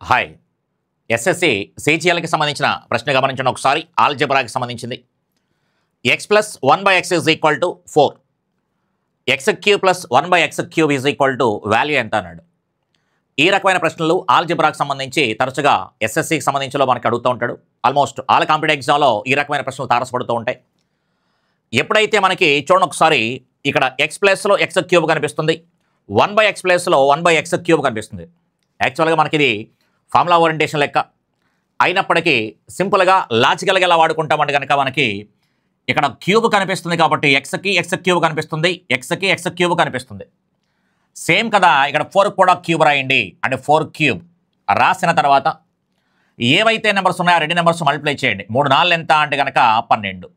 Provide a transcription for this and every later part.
Hi SSC సిజిఎల్కి సంబంధించిన ప్రశ్న గమనించండి ఒకసారి. ఆల్జీబ్రాకి సంబంధించింది. X plus 1/x is equal to 4, X cube plus 1/x cube is equal to value ఎంత అన్నాడు. ఈ రకమైన ప్రశ్నలు ఆల్జీబ్రాకి సంబంధించి తరచుగా ఎస్ఎస్సికి సంబంధించిలో మనకి అడుగుతూ ఉంటాడు. ఆల్మోస్ట్ ఆల్ కాంపిటేటివ్ ఎగ్జామ్లో ఈ రకమైన ప్రశ్నలు తారసపడుతూ ఉంటాయి. ఎప్పుడైతే మనకి చూడండి ఒకసారి ఇక్కడ ఎక్స్ ప్లస్లో ఎక్స్ క్యూబ్ కనిపిస్తుంది, 1/x ప్లస్లో 1/x క్యూబ్ కనిపిస్తుంది. యాక్చువల్గా మనకి ఇది ఫార్ములా ఓరియంటేషన్ లెక్క అయినప్పటికీ సింపుల్గా లాజికల్గా ఎలా వాడుకుంటామంటే కనుక మనకి ఇక్కడ క్యూబ్ కనిపిస్తుంది కాబట్టి ఎక్స్కి ఎక్స్ క్యూబ్ కనిపిస్తుంది, ఎక్స్కి ఎక్స్ క్యూబ్ కనిపిస్తుంది. సేమ్ కదా ఇక్కడ 4 కూడా క్యూబ్ రాయండి అంటే 4 క్యూబ్ రాసిన తర్వాత ఏవైతే నెంబర్స్ ఉన్నాయో రెండు నెంబర్స్ మల్టిప్లై చేయండి. 3 4 ఎంత అంటే కనుక 12.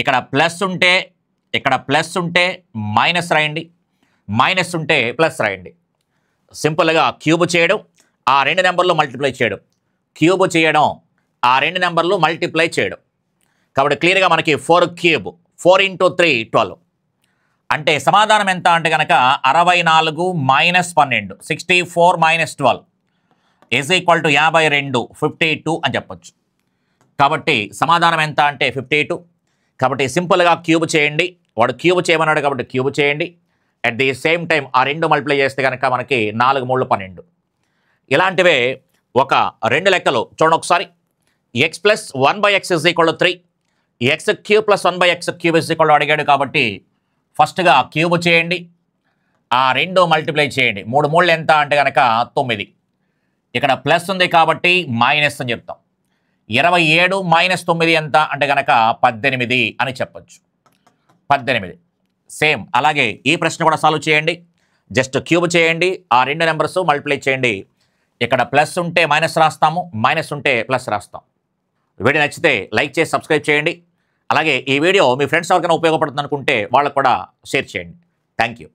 ఇక్కడ ప్లస్ ఉంటే ఇక్కడ ప్లస్ ఉంటే మైనస్ రాయండి, మైనస్ ఉంటే ప్లస్ రాయండి. సింపుల్గా క్యూబ్ చేయడం, ఆ రెండు నెంబర్లు మల్టిప్లై చేయడం, క్యూబ్ చేయడం, ఆ రెండు నెంబర్లు మల్టిప్లై చేయడం. కాబట్టి క్లియర్గా మనకి 4 క్యూబ్ 4 × 3 12 అంటే సమాధానం ఎంత అంటే కనుక 64 - 12 64 - 12 ఈజ్ ఈక్వల్ టు 52 52 అని చెప్పొచ్చు. కాబట్టి సమాధానం ఎంత అంటే 52. కాబట్టి సింపుల్గా క్యూబ్ చేయండి, వాడు క్యూబ్ చేయమన్నాడు కాబట్టి క్యూబ్ చేయండి. అట్ ది సేమ్ టైం ఆ రెండు మల్టిప్లై చేస్తే కనుక మనకి 4 × 3 = 12. ఇలాంటివే ఒక రెండు లెక్కలు చూడండి ఒకసారి. X plus 1/x is equal to 3, X cube plus 1/x cube is equal to అడిగాడు కాబట్టి ఫస్ట్గా క్యూబ్ చేయండి, ఆ రెండు మల్టిప్లై చేయండి. 3 3 ఎంత అంటే కనుక 9. ఇక్కడ ప్లస్ ఉంది కాబట్టి మైనస్ అని చెప్తాం. 27 - 9 ఎంత అంటే కనుక 18 అని చెప్పొచ్చు. 18. సేమ్ అలాగే ఈ ప్రశ్న కూడా సాల్వ్ చేయండి. జస్ట్ క్యూబ్ చేయండి, ఆ రెండు నెంబర్స్ మల్టిప్లై చేయండి. ఇక్కడ ప్లస్ ఉంటే మైనస్ రాస్తాము, మైనస్ ఉంటే ప్లస్ రాస్తాం. వీడియో నచ్చితే లైక్ చేసి సబ్స్క్రైబ్ చేయండి. అలాగే ఈ వీడియో మీ ఫ్రెండ్స్ ఎవరికైనా ఉపయోగపడుతుంది అనుకుంటే వాళ్ళకు కూడా షేర్ చేయండి. Thank you.